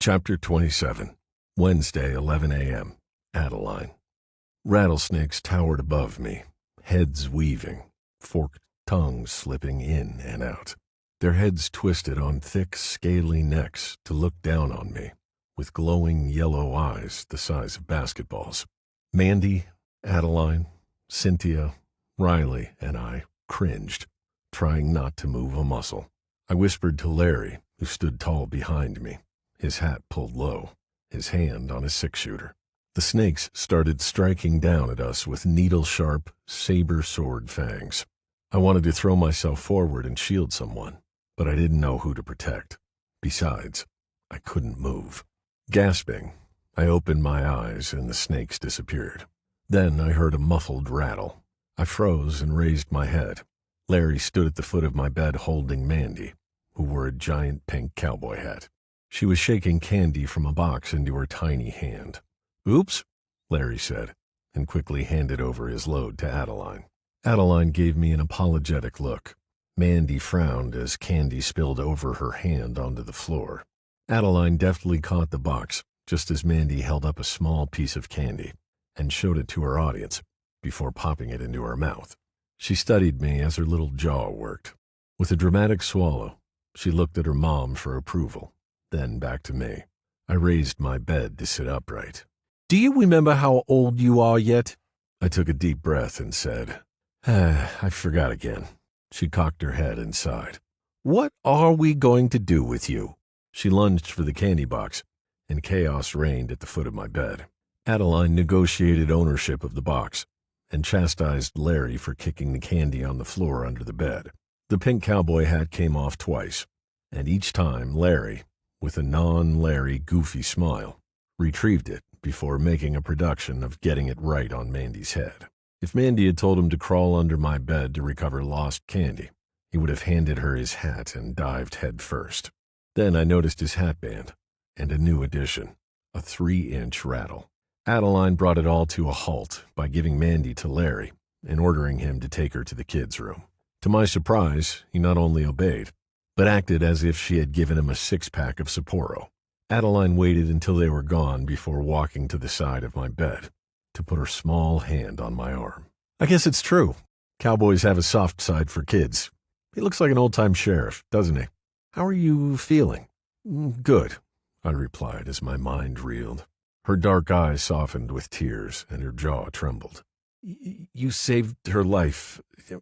Chapter 27, Wednesday, 11 a.m., Adeline. Rattlesnakes towered above me, heads weaving, forked tongues slipping in and out. Their heads twisted on thick, scaly necks to look down on me, with glowing yellow eyes the size of basketballs. Mandy, Adeline, Cynthia, Riley, and I cringed, trying not to move a muscle. I whispered to Larry, who stood tall behind me, his hat pulled low, his hand on his six-shooter. The snakes started striking down at us with needle-sharp, saber-sword fangs. I wanted to throw myself forward and shield someone, but I didn't know who to protect. Besides, I couldn't move. Gasping, I opened my eyes and the snakes disappeared. Then I heard a muffled rattle. I froze and raised my head. Larry stood at the foot of my bed holding Mandy, who wore a giant pink cowboy hat. She was shaking candy from a box into her tiny hand. "Oops," Larry said, and quickly handed over his load to Adeline. Adeline gave me an apologetic look. Mandy frowned as candy spilled over her hand onto the floor. Adeline deftly caught the box, just as Mandy held up a small piece of candy, and showed it to her audience, before popping it into her mouth. She studied me as her little jaw worked. With a dramatic swallow, she looked at her mom for approval, then back to me. I raised my bed to sit upright. "Do you remember how old you are yet?" I took a deep breath and said, I forgot again." She cocked her head and sighed. "What are we going to do with you?" She lunged for the candy box, and chaos reigned at the foot of my bed. Adeline negotiated ownership of the box and chastised Larry for kicking the candy on the floor under the bed. The pink cowboy hat came off twice, and each time Larry, with a non-Larry goofy smile, retrieved it before making a production of getting it right on Mandy's head. If Mandy had told him to crawl under my bed to recover lost candy, he would have handed her his hat and dived head first. Then I noticed his hatband, and a new addition, a 3-inch rattle. Adeline brought it all to a halt by giving Mandy to Larry and ordering him to take her to the kids' room. To my surprise, he not only obeyed, but acted as if she had given him a 6-pack of Sapporo. Adeline waited until they were gone before walking to the side of my bed to put her small hand on my arm. "I guess it's true. Cowboys have a soft side for kids. He looks like an old-time sheriff, doesn't he? How are you feeling?" "Good," I replied as my mind reeled. Her dark eyes softened with tears, and her jaw trembled. You saved her life.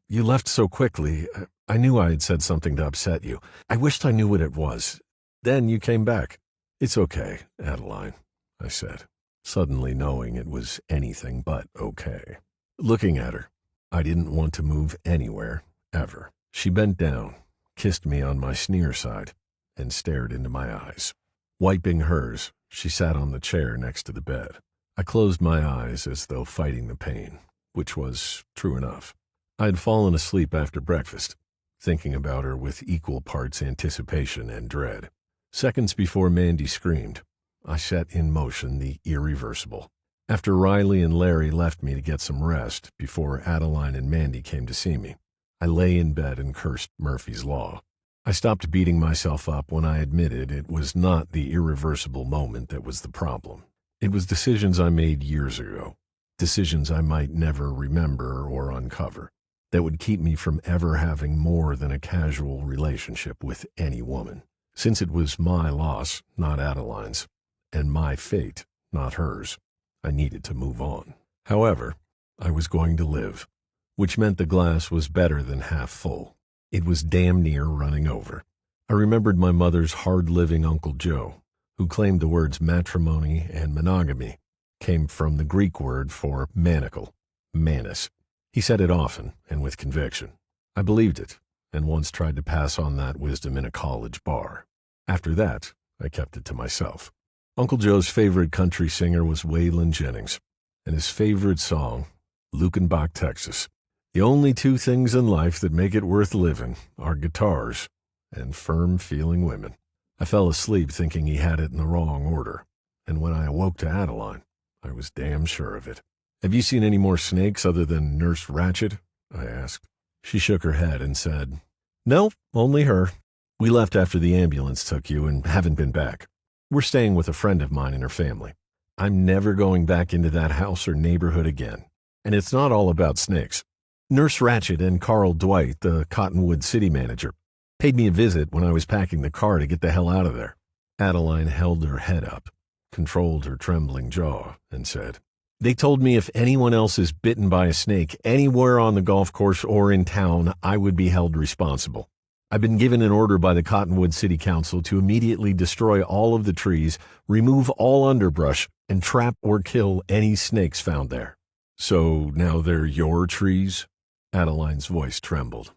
You left so quickly. I knew I had said something to upset you. I wished I knew what it was. Then you came back." "It's okay, Adeline," I said, suddenly knowing it was anything but okay. Looking at her, I didn't want to move anywhere, ever. She bent down, kissed me on my sneer side, and stared into my eyes. Wiping hers, she sat on the chair next to the bed. I closed my eyes as though fighting the pain, which was true enough. I had fallen asleep after breakfast, thinking about her with equal parts anticipation and dread. Seconds before Mandy screamed, I set in motion the irreversible. After Riley and Larry left me to get some rest before Adeline and Mandy came to see me, I lay in bed and cursed Murphy's Law. I stopped beating myself up when I admitted it was not the irreversible moment that was the problem. It was decisions I made years ago, decisions I might never remember or uncover, that would keep me from ever having more than a casual relationship with any woman. Since it was my loss, not Adeline's, and my fate, not hers, I needed to move on. However, I was going to live, which meant the glass was better than half full. It was damn near running over. I remembered my mother's hard-living Uncle Joe, who claimed the words matrimony and monogamy came from the Greek word for manacle, manus. He said it often and with conviction. I believed it, and once tried to pass on that wisdom in a college bar. After that, I kept it to myself. Uncle Joe's favorite country singer was Waylon Jennings, and his favorite song, Lukenbach, Texas. The only two things in life that make it worth living are guitars and firm-feeling women. I fell asleep thinking he had it in the wrong order, and when I awoke to Adeline, I was damn sure of it. "Have you seen any more snakes other than Nurse Ratched?" I asked. She shook her head and said, "No, only her. We left after the ambulance took you and haven't been back." We're staying with a friend of mine and her family. I'm never going back into that house or neighborhood again. And it's not all about snakes. Nurse Ratchet and Carl Dwight, the Cottonwood city manager, paid me a visit when I was packing the car to get the hell out of there. Adeline held her head up, controlled her trembling jaw, and said, "They told me if anyone else is bitten by a snake anywhere on the golf course or in town, I would be held responsible. I've been given an order by the Cottonwood City Council to immediately destroy all of the trees, remove all underbrush, and trap or kill any snakes found there." "So now they're your trees?" Adeline's voice trembled.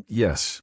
"Yes,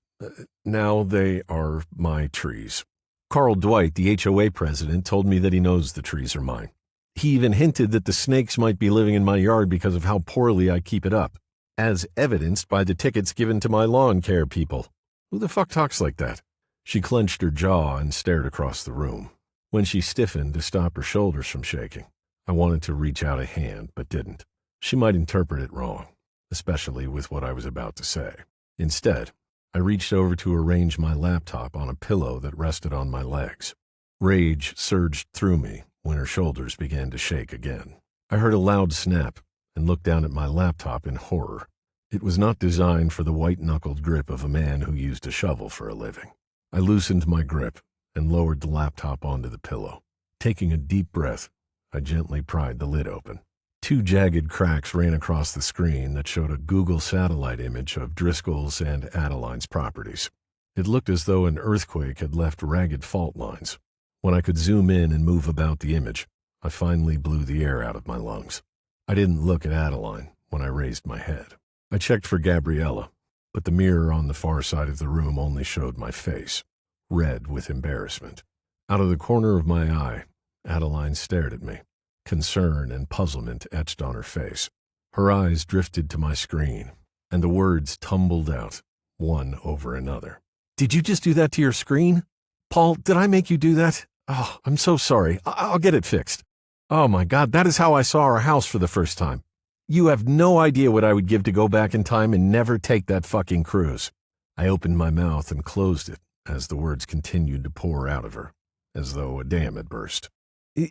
now they are my trees. Carl Dwight, the HOA president, told me that he knows the trees are mine. He even hinted that the snakes might be living in my yard because of how poorly I keep it up, as evidenced by the tickets given to my lawn care people. Who the fuck talks like that?" She clenched her jaw and stared across the room. When she stiffened to stop her shoulders from shaking, I wanted to reach out a hand, but didn't. She might interpret it wrong, especially with what I was about to say. Instead, I reached over to arrange my laptop on a pillow that rested on my legs. Rage surged through me when her shoulders began to shake again. I heard a loud snap and looked down at my laptop in horror. It was not designed for the white-knuckled grip of a man who used a shovel for a living. I loosened my grip and lowered the laptop onto the pillow. Taking a deep breath, I gently pried the lid open. 2 jagged cracks ran across the screen that showed a Google satellite image of Driscoll's and Adeline's properties. It looked as though an earthquake had left ragged fault lines. When I could zoom in and move about the image, I finally blew the air out of my lungs. I didn't look at Adeline when I raised my head. I checked for Gabriella, but the mirror on the far side of the room only showed my face, red with embarrassment. Out of the corner of my eye, Adeline stared at me. Concern and puzzlement etched on her face. Her eyes drifted to my screen, and the words tumbled out, one over another. "Did you just do that to your screen? Paul, did I make you do that? Oh, I'm so sorry. I'll get it fixed. Oh my God, that is how I saw our house for the first time. You have no idea what I would give to go back in time and never take that fucking cruise." I opened my mouth and closed it as the words continued to pour out of her, as though a dam had burst.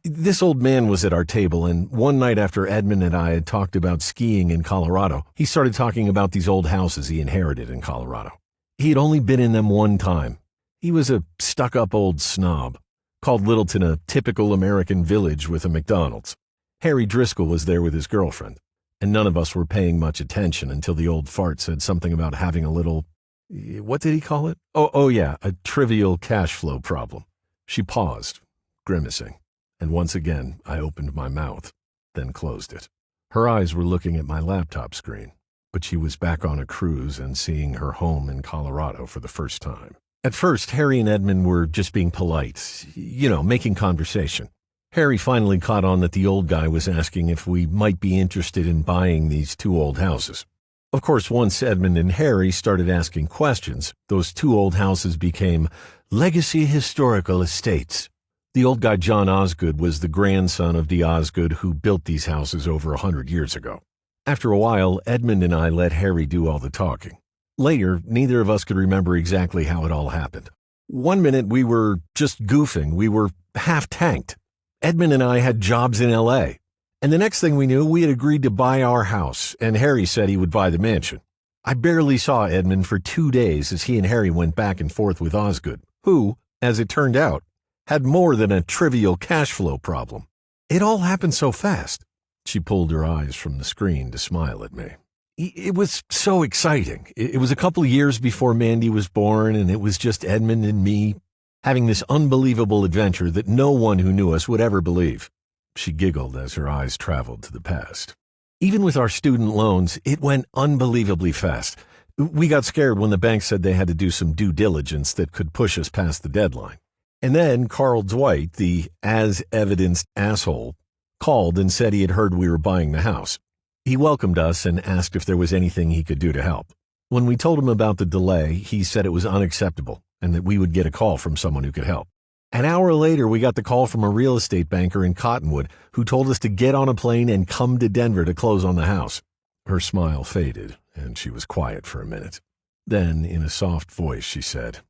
"This old man was at our table, and one night after Edmund and I had talked about skiing in Colorado, he started talking about these old houses he inherited in Colorado. He had only been in them one time. He was a stuck-up old snob, called Littleton a typical American village with a McDonald's. Harry Driscoll was there with his girlfriend, and none of us were paying much attention until the old fart said something about having a little, what did he call it? Oh yeah, a trivial cash flow problem." She paused, grimacing, and once again I opened my mouth, then closed it. Her eyes were looking at my laptop screen, but she was back on a cruise and seeing her home in Colorado for the first time. At first, Harry and Edmund were just being polite, making conversation. Harry finally caught on that the old guy was asking if we might be interested in buying these 2 old houses. Of course, once Edmund and Harry started asking questions, those 2 old houses became legacy historical estates. The old guy John Osgood was the grandson of the Osgood who built these houses over 100 years ago. After a while, Edmund and I let Harry do all the talking. Later, neither of us could remember exactly how it all happened. One minute we were just goofing, we were half-tanked. Edmund and I had jobs in L.A., and the next thing we knew, we had agreed to buy our house, and Harry said he would buy the mansion. I barely saw Edmund for 2 days as he and Harry went back and forth with Osgood, who, as it turned out, had more than a trivial cash flow problem. It all happened so fast. She pulled her eyes from the screen to smile at me. It was so exciting. It was a couple of years before Mandy was born, and it was just Edmund and me having this unbelievable adventure that no one who knew us would ever believe. She giggled as her eyes traveled to the past. Even with our student loans, it went unbelievably fast. We got scared when the bank said they had to do some due diligence that could push us past the deadline. And then Carl Dwight, the as-evidenced asshole, called and said he had heard we were buying the house. He welcomed us and asked if there was anything he could do to help. When we told him about the delay, he said it was unacceptable and that we would get a call from someone who could help. An hour later, we got the call from a real estate banker in Cottonwood who told us to get on a plane and come to Denver to close on the house. Her smile faded, and she was quiet for a minute. Then, in a soft voice, she said,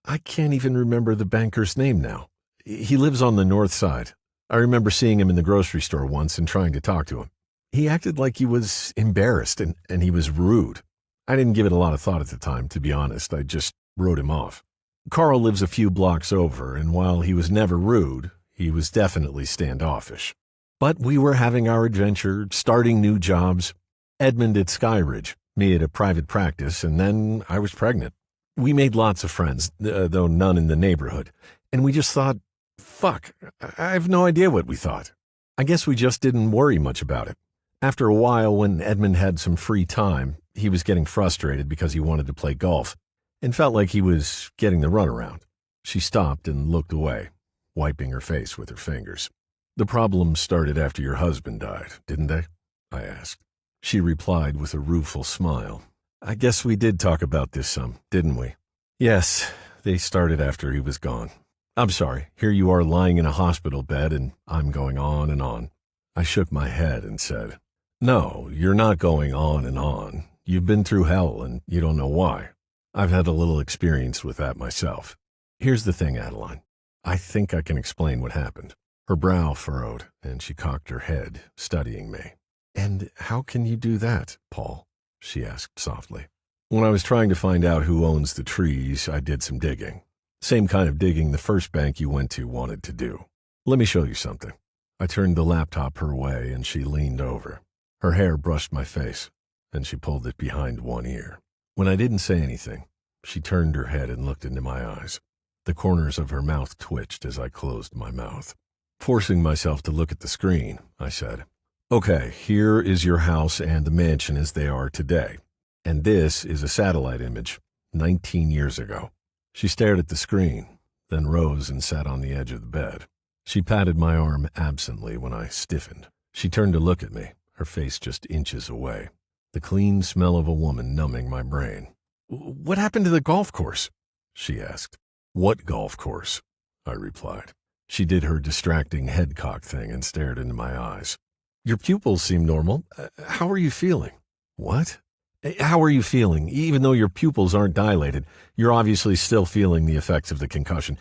"I can't even remember the banker's name now. He lives on the north side. I remember seeing him in the grocery store once and trying to talk to him. He acted like he was embarrassed and he was rude. I didn't give it a lot of thought at the time, to be honest. I just wrote him off. Carl lives a few blocks over, and while he was never rude, he was definitely standoffish. But we were having our adventure, starting new jobs. Edmund at Skyridge, me at a private practice, and then I was pregnant. We made lots of friends, though none in the neighborhood, and we just thought, fuck, I have no idea what we thought. I guess we just didn't worry much about it. After a while, when Edmund had some free time, he was getting frustrated because he wanted to play golf and felt like he was getting the runaround. She stopped and looked away, wiping her face with her fingers. The problems started after your husband died, didn't they? I asked. She replied with a rueful smile. I guess we did talk about this some, didn't we? Yes, they started after he was gone. I'm sorry, here you are lying in a hospital bed and I'm going on and on. I shook my head and said, No, you're not going on and on. You've been through hell and you don't know why. I've had a little experience with that myself. Here's the thing, Adeline. I think I can explain what happened. Her brow furrowed and she cocked her head, studying me. And how can you do that, Paul? She asked softly. When I was trying to find out who owns the trees, I did some digging. Same kind of digging the first bank you went to wanted to do. Let me show you something. I turned the laptop her way and she leaned over. Her hair brushed my face, and she pulled it behind one ear. When I didn't say anything, she turned her head and looked into my eyes. The corners of her mouth twitched as I closed my mouth. Forcing myself to look at the screen, I said, Okay, here is your house and the mansion as they are today. And this is a satellite image, 19 years ago. She stared at the screen, then rose and sat on the edge of the bed. She patted my arm absently when I stiffened. She turned to look at me, her face just inches away, the clean smell of a woman numbing my brain. What happened to the golf course? She asked. What golf course? I replied. She did her distracting head cock thing and stared into my eyes. Your pupils seem normal. How are you feeling? What? How are you feeling? Even though your pupils aren't dilated, you're obviously still feeling the effects of the concussion.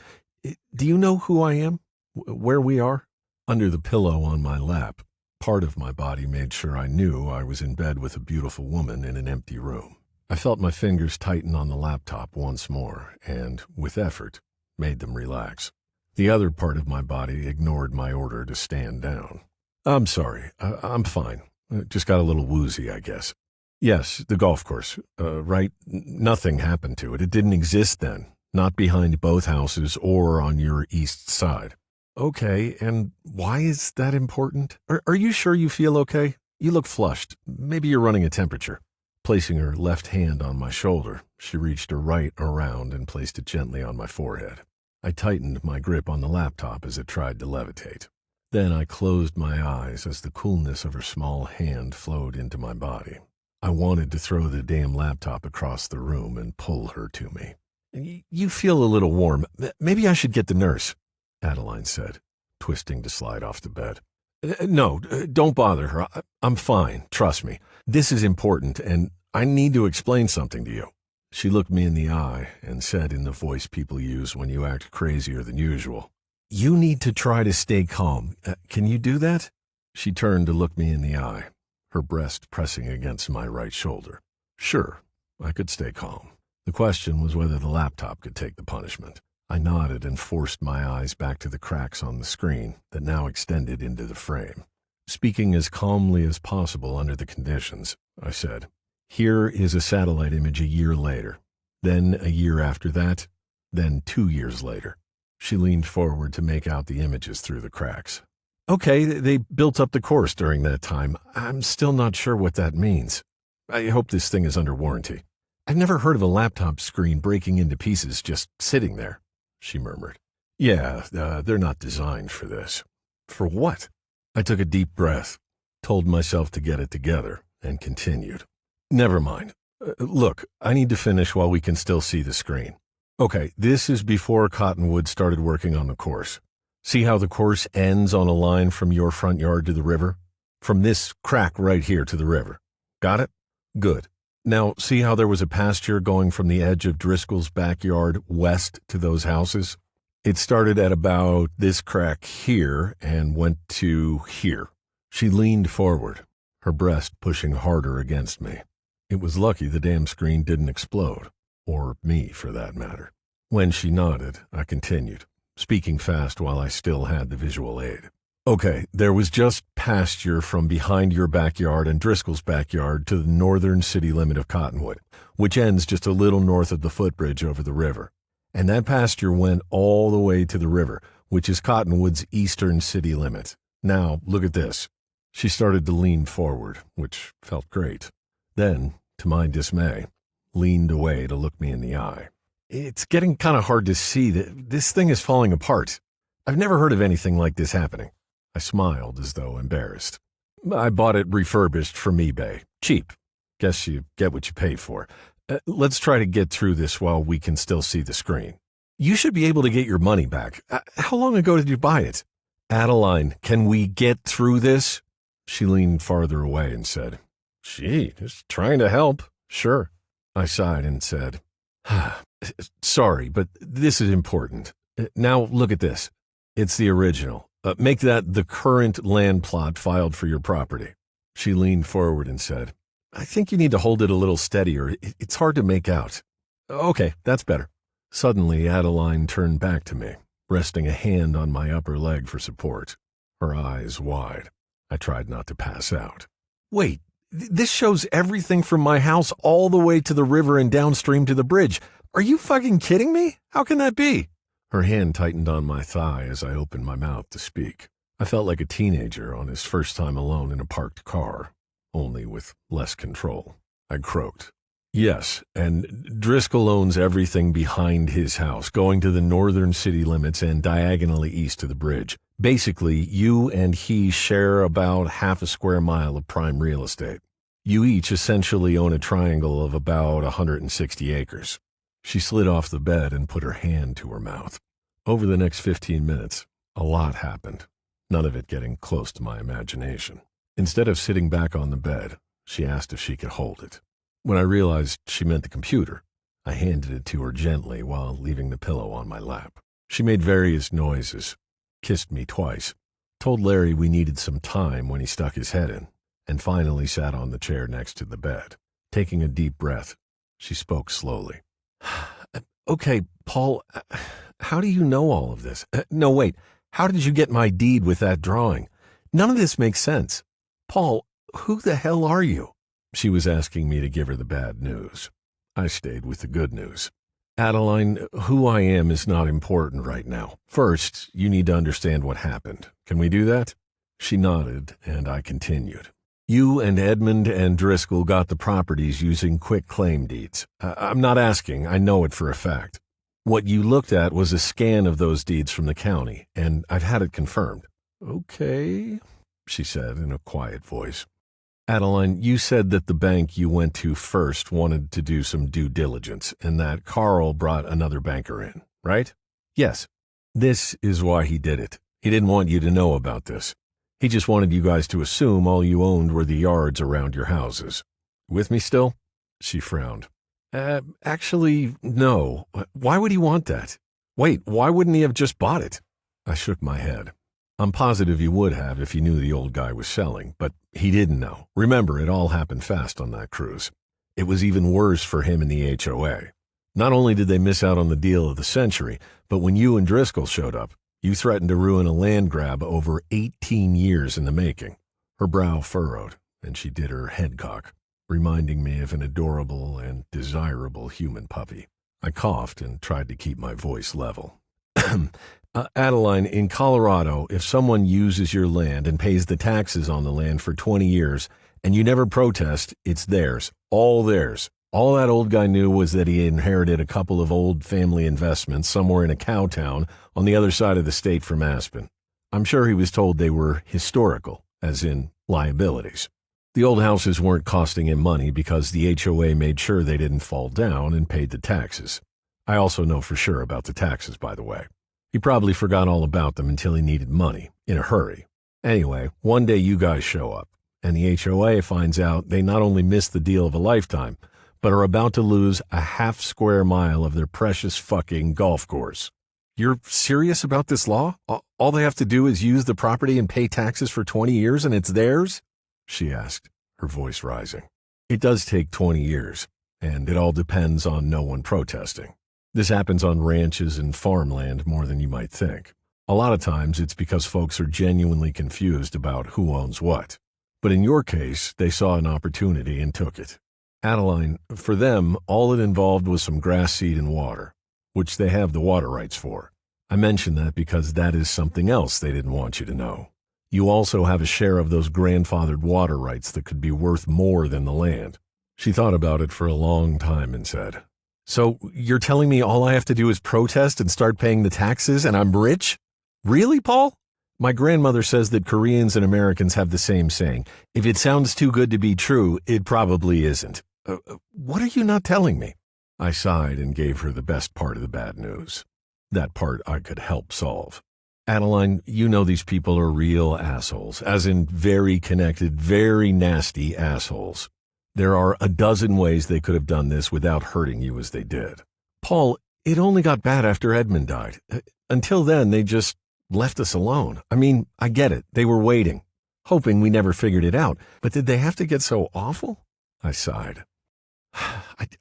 Do you know who I am? Where we are? Under the pillow on my lap, part of my body made sure I knew I was in bed with a beautiful woman in an empty room. I felt my fingers tighten on the laptop once more and, with effort, made them relax. The other part of my body ignored my order to stand down. I'm sorry. I'm fine. Just got a little woozy, I guess. Yes, the golf course. Right? Nothing happened to it. It didn't exist then. Not behind both houses or on your east side. Okay, and why is that important? Are you sure you feel okay? You look flushed. Maybe you're running a temperature. Placing her left hand on my shoulder, she reached her right around and placed it gently on my forehead. I tightened my grip on the laptop as it tried to levitate. Then I closed my eyes as the coolness of her small hand flowed into my body. I wanted to throw the damn laptop across the room and pull her to me. You feel a little warm. Maybe I should get the nurse, Adeline said, twisting to slide off the bed. No, don't bother her. I'm fine, trust me. This is important, and I need to explain something to you. She looked me in the eye and said in the voice people use when you act crazier than usual, You need to try to stay calm. Can you do that? She turned to look me in the eye, her breast pressing against my right shoulder. Sure, I could stay calm. The question was whether the laptop could take the punishment. I nodded and forced my eyes back to the cracks on the screen that now extended into the frame. Speaking as calmly as possible under the conditions, I said, Here is a satellite image a year later, then a year after that, then 2 years later. She leaned forward to make out the images through the cracks. Okay, they built up the course during that time. I'm still not sure what that means. I hope this thing is under warranty. I've never heard of a laptop screen breaking into pieces just sitting there, she murmured. Yeah, they're not designed for this. For what? I took a deep breath, told myself to get it together, and continued. Never mind. Look, I need to finish while we can still see the screen. Okay, this is before Cottonwood started working on the course. See how the course ends on a line from your front yard to the river? From this crack right here to the river. Got it? Good. Now, see how there was a pasture going from the edge of Driscoll's backyard west to those houses? It started at about this crack here and went to here. She leaned forward, her breast pushing harder against me. It was lucky the damn screen didn't explode, or me for that matter. When she nodded, I continued, speaking fast while I still had the visual aid. Okay, there was just pasture from behind your backyard and Driscoll's backyard to the northern city limit of Cottonwood, which ends just a little north of the footbridge over the river. And that pasture went all the way to the river, which is Cottonwood's eastern city limit. Now, look at this. She started to lean forward, which felt great. Then, to my dismay, leaned away to look me in the eye. It's getting kind of hard to see that this thing is falling apart. I've never heard of anything like this happening. I smiled as though embarrassed. I bought it refurbished from eBay. Cheap. Guess you get what you pay for. Let's try to get through this while we can still see the screen. You should be able to get your money back. How long ago did you buy it? Adeline, can we get through this? She leaned farther away and said, Gee, just trying to help. Sure. I sighed and said, Sorry, but this is important. Now look at this. It's the original. Make that the current land plot filed for your property. She leaned forward and said, I think you need to hold it a little steadier. It's hard to make out. Okay, that's better. Suddenly, Adeline turned back to me, resting a hand on my upper leg for support, her eyes wide. I tried not to pass out. Wait, this shows everything from my house all the way to the river and downstream to the bridge. Are you fucking kidding me? How can that be? Her hand tightened on my thigh as I opened my mouth to speak. I felt like a teenager on his first time alone in a parked car, only with less control. I croaked. Yes, and Driscoll owns everything behind his house, going to the northern city limits and diagonally east to the bridge. Basically, you and he share about half a square mile of prime real estate. You each essentially own a triangle of about 160 acres. She slid off the bed and put her hand to her mouth. Over the next 15 minutes, a lot happened, none of it getting close to my imagination. Instead of sitting back on the bed, she asked if she could hold it. When I realized she meant the computer, I handed it to her gently while leaving the pillow on my lap. She made various noises, kissed me twice, told Larry we needed some time when he stuck his head in, and finally sat on the chair next to the bed. Taking a deep breath, she spoke slowly. Okay, Paul, how do you know all of this? No, wait, how did you get my deed with that drawing? None of this makes sense. Paul, who the hell are you? She was asking me to give her the bad news. I stayed with the good news. Adeline, who I am is not important right now. First, you need to understand what happened. Can we do that? She nodded, and I continued. You and Edmund and Driscoll got the properties using quick claim deeds. I'm not asking, I know it for a fact. What you looked at was a scan of those deeds from the county, and I've had it confirmed. Okay, she said in a quiet voice. Adeline, you said that the bank you went to first wanted to do some due diligence, and that Carl brought another banker in, right? Yes. This is why he did it. He didn't want you to know about this. He just wanted you guys to assume all you owned were the yards around your houses. With me still? She frowned. Actually, no. Why would he want that? Wait, why wouldn't he have just bought it? I shook my head. I'm positive he would have if he knew the old guy was selling, but he didn't know. Remember, it all happened fast on that cruise. It was even worse for him and the HOA. Not only did they miss out on the deal of the century, but when you and Driscoll showed up, you threatened to ruin a land grab over 18 years in the making. Her brow furrowed, and she did her head cock, reminding me of an adorable and desirable human puppy. I coughed and tried to keep my voice level. Adeline, in Colorado, if someone uses your land and pays the taxes on the land for 20 years, and you never protest, it's theirs. All theirs. All that old guy knew was that he inherited a couple of old family investments somewhere in a cow town on the other side of the state from Aspen. I'm sure he was told they were historical, as in liabilities. The old houses weren't costing him money because the HOA made sure they didn't fall down and paid the taxes. I also know for sure about the taxes, by the way. He probably forgot all about them until he needed money, in a hurry. Anyway, one day you guys show up, and the HOA finds out they not only missed the deal of a lifetime, but are about to lose a half square mile of their precious fucking golf course. You're serious about this law? All they have to do is use the property and pay taxes for 20 years and it's theirs? She asked, her voice rising. It does take 20 years, and it all depends on no one protesting. This happens on ranches and farmland more than you might think. A lot of times it's because folks are genuinely confused about who owns what. But in your case, they saw an opportunity and took it. Adeline, for them, all it involved was some grass seed and water, which they have the water rights for. I mention that because that is something else they didn't want you to know. You also have a share of those grandfathered water rights that could be worth more than the land. She thought about it for a long time and said, So you're telling me all I have to do is protest and start paying the taxes and I'm rich? Really, Paul? My grandmother says that Koreans and Americans have the same saying. If it sounds too good to be true, it probably isn't. What are you not telling me? I sighed and gave her the best part of the bad news. That part I could help solve. Adeline, you know these people are real assholes, as in very connected, very nasty assholes. There are a dozen ways they could have done this without hurting you as they did. Paul, it only got bad after Edmund died. Until then, they just left us alone. I mean, I get it. They were waiting, hoping we never figured it out. But did they have to get so awful? I sighed.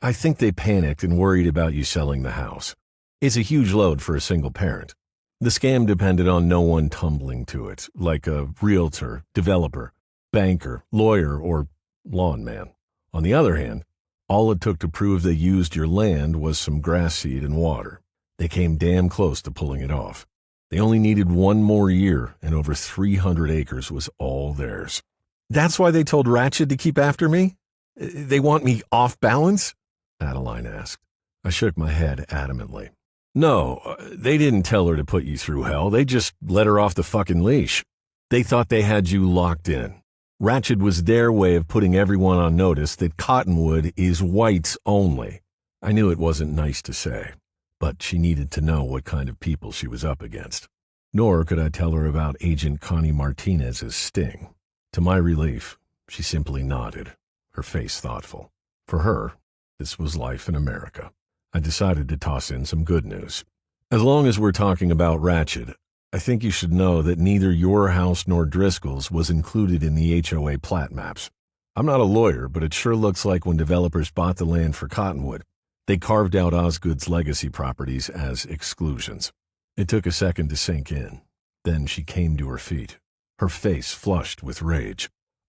I think they panicked and worried about you selling the house. It's a huge load for a single parent. The scam depended on no one tumbling to it, like a realtor, developer, banker, lawyer, or lawn man. On the other hand, all it took to prove they used your land was some grass seed and water. They came damn close to pulling it off. They only needed one more year, and over 300 acres was all theirs. That's why they told Ratched to keep after me? They want me off balance? Adeline asked. I shook my head adamantly. No, they didn't tell her to put you through hell. They just let her off the fucking leash. They thought they had you locked in. Ratched was their way of putting everyone on notice that Cottonwood is whites only. I knew it wasn't nice to say, but she needed to know what kind of people she was up against. Nor could I tell her about Agent Connie Martinez's sting. To my relief, she simply nodded, her face thoughtful. For her, this was life in America. I decided to toss in some good news. As long as we're talking about Ratched, I think you should know that neither your house nor Driscoll's was included in the HOA plat maps. I'm not a lawyer, but it sure looks like when developers bought the land for Cottonwood, they carved out Osgood's legacy properties as exclusions. It took a second to sink in. Then she came to her feet, her face flushed with rage.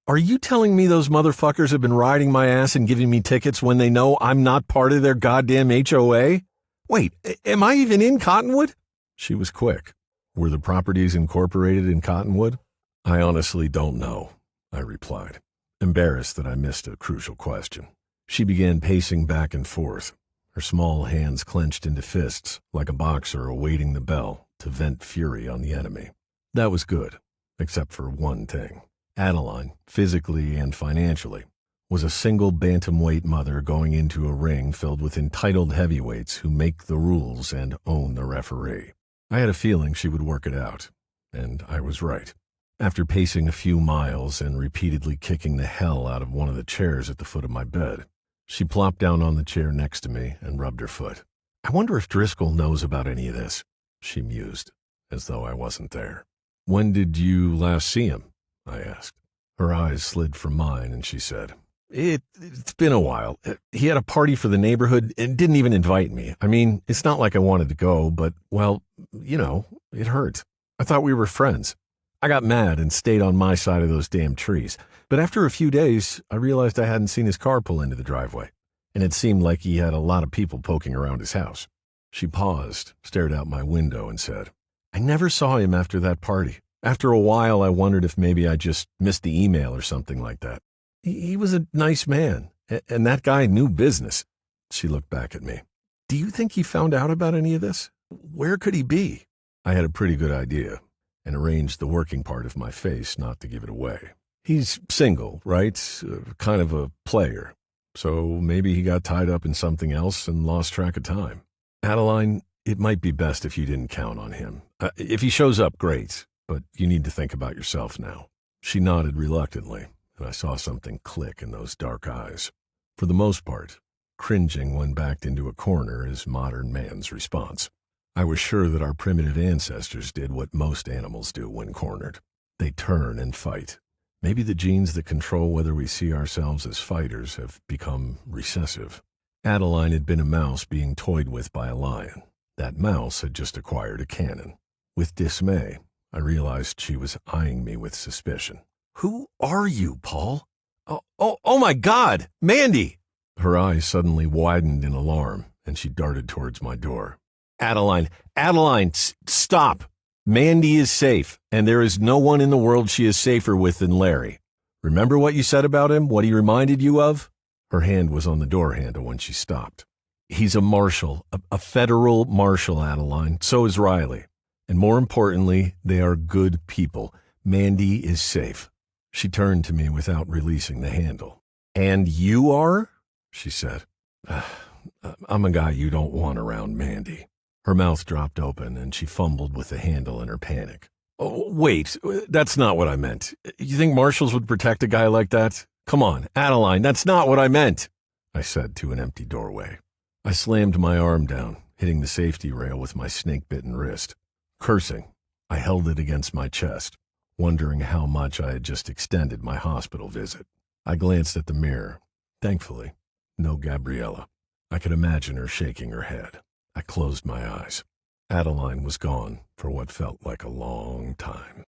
Are you telling me those motherfuckers have been riding my ass and giving me tickets when they know I'm not part of their goddamn HOA? Wait, am I even in Cottonwood? She was quick. Were the properties incorporated in Cottonwood? I honestly don't know, I replied, embarrassed that I missed a crucial question. She began pacing back and forth, her small hands clenched into fists like a boxer awaiting the bell to vent fury on the enemy. That was good, except for one thing. Adeline, physically and financially, was a single bantamweight mother going into a ring filled with entitled heavyweights who make the rules and own the referee. I had a feeling she would work it out, and I was right. After pacing a few miles and repeatedly kicking the hell out of one of the chairs at the foot of my bed, she plopped down on the chair next to me and rubbed her foot. I wonder if Driscoll knows about any of this, she mused, as though I wasn't there. When did you last see him? I asked. Her eyes slid from mine, and she said, It's been a while. He had a party for the neighborhood and didn't even invite me. I mean, it's not like I wanted to go, but, well, it hurt. I thought we were friends. I got mad and stayed on my side of those damn trees. But after a few days, I realized I hadn't seen his car pull into the driveway, and it seemed like he had a lot of people poking around his house. She paused, stared out my window, and said, I never saw him after that party. After a while, I wondered if maybe I just missed the email or something like that. He was a nice man, and that guy knew business. She looked back at me. Do you think he found out about any of this? Where could he be? I had a pretty good idea, and arranged the working part of my face not to give it away. He's single, right? Kind of a player. So maybe he got tied up in something else and lost track of time. Adeline, it might be best if you didn't count on him. If he shows up, great. But you need to think about yourself now. She nodded reluctantly, and I saw something click in those dark eyes. For the most part, cringing when backed into a corner is modern man's response. I was sure that our primitive ancestors did what most animals do when cornered. They turn and fight. Maybe the genes that control whether we see ourselves as fighters have become recessive. Adeline had been a mouse being toyed with by a lion. That mouse had just acquired a cannon. With dismay, I realized she was eyeing me with suspicion. "Who are you, Paul?" Oh my God, Mandy!" Her eyes suddenly widened in alarm, and she darted towards my door. Adeline, stop! Mandy is safe, and there is no one in the world she is safer with than Larry. Remember what you said about him, what he reminded you of? Her hand was on the door handle when she stopped. He's a marshal, a federal marshal, Adeline. So is Riley. And more importantly, they are good people. Mandy is safe. She turned to me without releasing the handle. "And you are?" she said. "I'm a guy you don't want around Mandy." Her mouth dropped open, and she fumbled with the handle in her panic. "Oh, wait, that's not what I meant. You think marshals would protect a guy like that? Come on, Adeline, that's not what I meant," I said to an empty doorway. I slammed my arm down, hitting the safety rail with my snake-bitten wrist. Cursing, I held it against my chest, wondering how much I had just extended my hospital visit. I glanced at the mirror. Thankfully, no Gabriella. I could imagine her shaking her head. I closed my eyes. Adeline was gone for what felt like a long time.